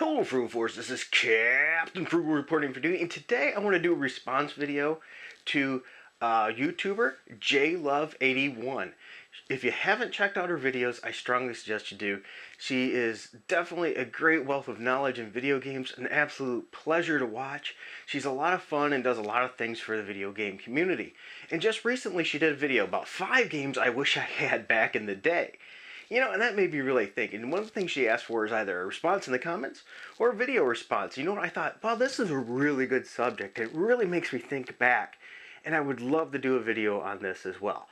Hello Frugal Force, this is Captain Frugal reporting for duty, and today I want to do a response video to YouTuber JLuv81. If you haven't checked out her videos, I strongly suggest you do. She is definitely a great wealth of knowledge in video games, an absolute pleasure to watch. She's a lot of fun and does a lot of things for the video game community. And just recently she did a video about 5 games I wish I had back in the day. And that made me really think. And one of the things she asked for is either a response in the comments or a video response. You know what? I thought, well, this is a really good subject. It really makes me think back. And I would love to do a video on this as well.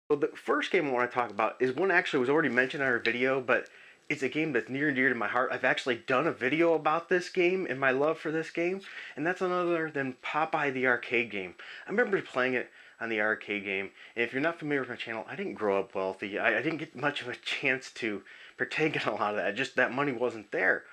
Well, the first game I want to talk about is one actually was already mentioned in our video, but it's a game that's near and dear to my heart. I've actually done a video about this game and my love for this game, and that's none other than Popeye the arcade game. I remember playing it on the arcade game, and if you're not familiar with my channel, I didn't grow up wealthy. I didn't get much of a chance to partake in a lot of that. Just that money wasn't there.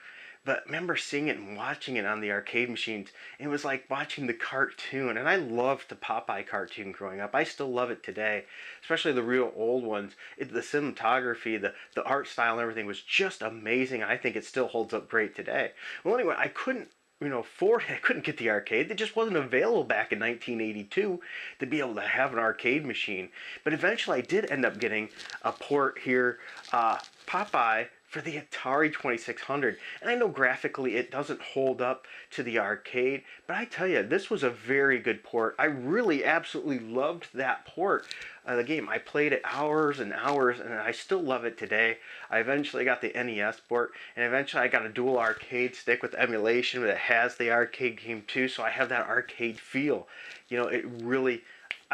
But I remember seeing it and watching it on the arcade machines. It was like watching the cartoon. And I loved the Popeye cartoon growing up. I still love it today, especially the real old ones. The cinematography, the art style and everything was just amazing. I think it still holds up great today. Well, anyway, I couldn't afford it. I couldn't get the arcade. It just wasn't available back in 1982 to be able to have an arcade machine. But eventually I did end up getting a port here, Popeye, for the Atari 2600. And I know graphically it doesn't hold up to the arcade, but I tell you, this was a very good port. I really absolutely loved that port of the game. I played it hours and hours, and I still love it today. I eventually got the NES port, and eventually I got a dual arcade stick with emulation that has the arcade game too, so I have that arcade feel.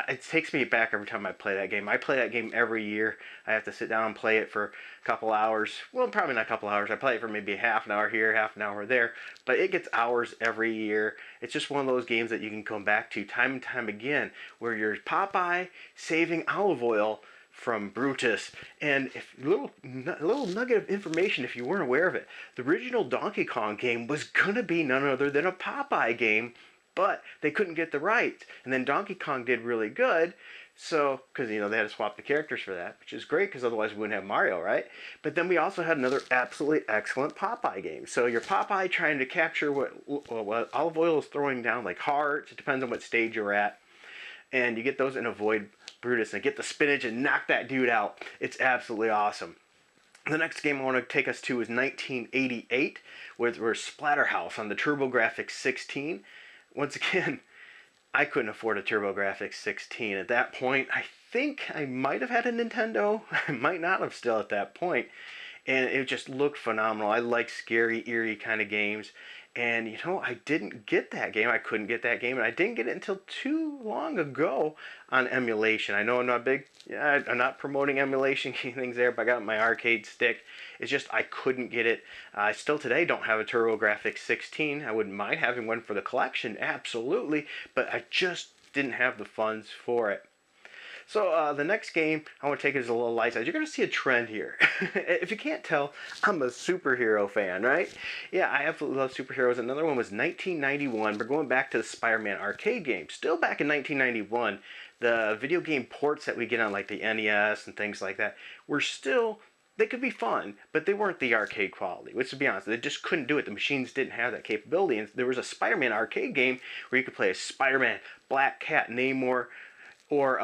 It takes me back every time I play that game. I play that game every year. I have to sit down and play it for a couple hours. Well, probably not a couple hours. I play it for maybe half an hour here, half an hour there. But it gets hours every year. It's just one of those games that you can come back to time and time again, where you're Popeye saving olive oil from Brutus. And a little nugget of information if you weren't aware of it. The original Donkey Kong game was going to be none other than a Popeye game, but they couldn't get the rights. And then Donkey Kong did really good, so because they had to swap the characters for that, which is great because otherwise we wouldn't have Mario, right? But then we also had another absolutely excellent Popeye game. So you're Popeye trying to capture what olive oil is throwing down, like hearts. It depends on what stage you're at, and you get those and avoid Brutus and get the spinach and knock that dude out. It's absolutely awesome. The next game I want to take us to is 1988, where we're Splatterhouse on the TurboGrafx 16. Once again, I couldn't afford a TurboGrafx 16 at that point. I think I might have had a Nintendo. I might not have still at that point. And it just looked phenomenal. I like scary, eerie kind of games. And I didn't get that game. I couldn't get that game, and I didn't get it until too long ago on emulation. I know I'm not I'm not promoting emulation things there, but I got my arcade stick. It's just I couldn't get it. I still today don't have a TurboGrafx 16. I wouldn't mind having one for the collection, absolutely, but I just didn't have the funds for it. So the next game I want to take is a little light side. You're going to see a trend here. If you can't tell, I'm a superhero fan, right? Yeah, I absolutely love superheroes. Another one was 1991. We're going back to the Spider-Man arcade game. Still back in 1991, the video game ports that we get on like the NES and things like that were still, they could be fun, but they weren't the arcade quality, which to be honest, they just couldn't do it. The machines didn't have that capability. And there was a Spider-Man arcade game where you could play as Spider-Man, Black Cat, Namor, or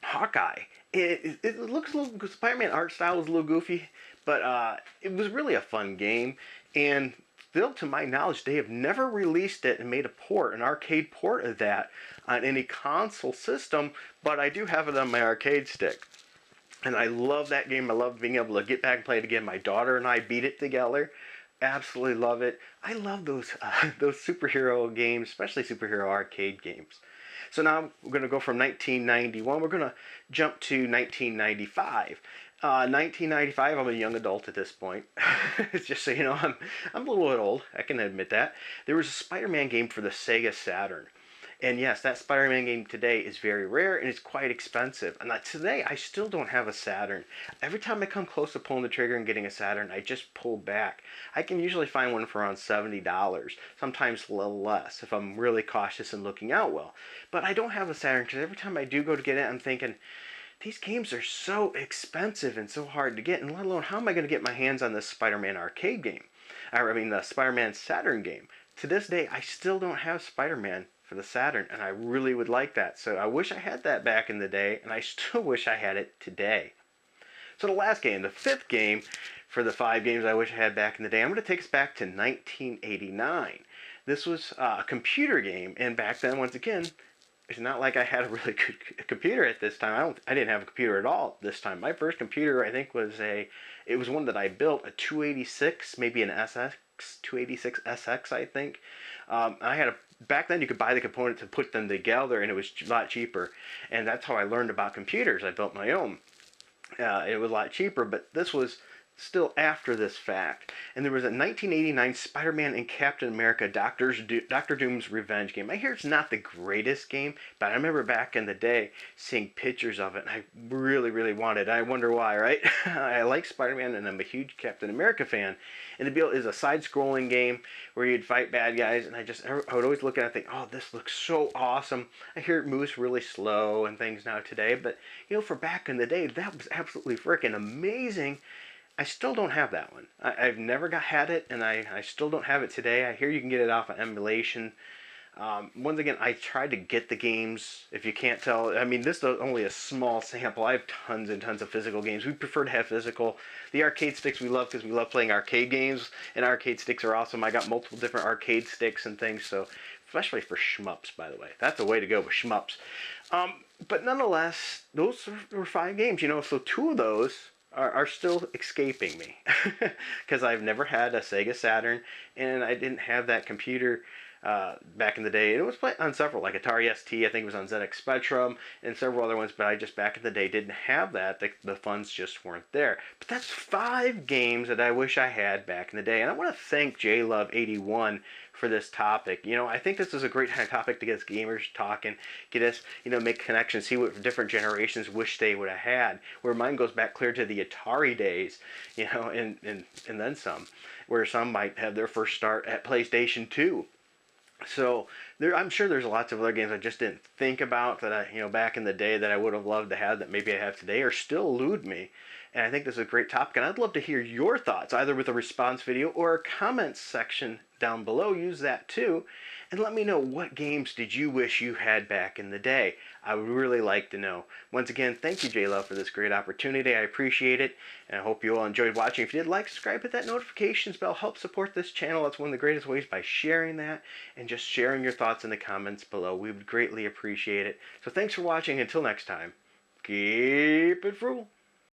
Hawkeye. It looks a little, Spider-Man art style was a little goofy, but it was really a fun game. And still, to my knowledge, they have never released it and made a port, an arcade port of that on any console system, but I do have it on my arcade stick. And I love that game. I love being able to get back and play it again. My daughter and I beat it together. Absolutely love it. I love those superhero games, especially superhero arcade games. So now we're going to go from 1991. We're going to jump to 1995. 1995. I'm a young adult at this point. It's just so you know, I'm a little bit old. I can admit that. There was a Spider-Man game for the Sega Saturn. And yes, that Spider-Man game today is very rare and it's quite expensive. And today, I still don't have a Saturn. Every time I come close to pulling the trigger and getting a Saturn, I just pull back. I can usually find one for around $70, sometimes a little less if I'm really cautious and looking out well. But I don't have a Saturn because every time I do go to get it, I'm thinking, these games are so expensive and so hard to get, and let alone how am I going to get my hands on this Spider-Man arcade game? I mean, the Spider-Man Saturn game. To this day, I still don't have Spider-Man for the Saturn, and I really would like that. So I wish I had that back in the day, and I still wish I had it today. So the last game, the fifth game for the 5 games I wish I had back in the day, I'm going to take us back to 1989. This was a computer game, and back then, once again, it's not like I had a really good computer at this time. I didn't have a computer at all this time. My first computer, I think, it was one that I built, a 286, maybe an SX, 286 SX, I think. Back then you could buy the components and put them together, and it was a lot cheaper. And that's how I learned about computers. I built my own. It was a lot cheaper, but this was still after this fact. And there was a 1989 Spider-Man and Captain America Doctor Doom's Revenge game. I hear it's not the greatest game, but I remember back in the day seeing pictures of it, and I really, really wanted it. I wonder why, right? I like Spider-Man, and I'm a huge Captain America fan. And the deal is a side-scrolling game where you'd fight bad guys, and I would always look at it and think, oh, this looks so awesome. I hear it moves really slow and things now today, but, you know, for back in the day, that was absolutely freaking amazing. I still don't have that one. I've never had it, and I still don't have it today. I hear you can get it off of emulation. Once again, I tried to get the games. If you can't tell, I mean, this is only a small sample. I have tons and tons of physical games. We prefer to have physical. The arcade sticks we love because we love playing arcade games, and arcade sticks are awesome. I got multiple different arcade sticks and things, so especially for shmups, by the way. That's the way to go with shmups. But nonetheless, those were 5 games, you know, so 2 of those are still escaping me because I've never had a Sega Saturn, and I didn't have that computer back in the day. It was on several, like Atari ST, I think it was on ZX Spectrum, and several other ones, but I just back in the day didn't have that. The funds just weren't there. But that's 5 games that I wish I had back in the day, and I want to thank JLuv81 for this topic. You know, I think this is a great topic to get us gamers talking, get us, you know, make connections, see what different generations wish they would have had. Where mine goes back clear to the Atari days, you know, and then some. Where some might have their first start at PlayStation 2. So I'm sure there's lots of other games I just didn't think about that I, you know, back in the day that I would have loved to have that maybe I have today or still elude me. And I think this is a great topic, and I'd love to hear your thoughts, either with a response video or a comments section down below. Use that too, and let me know what games did you wish you had back in the day. I would really like to know. Once again, thank you, JLuv, for this great opportunity. I appreciate it, and I hope you all enjoyed watching. If you did, like, subscribe, hit that notifications bell. Help support this channel. That's one of the greatest ways, by sharing that and just sharing your thoughts in the comments below. We would greatly appreciate it. So thanks for watching. Until next time, keep it frugal.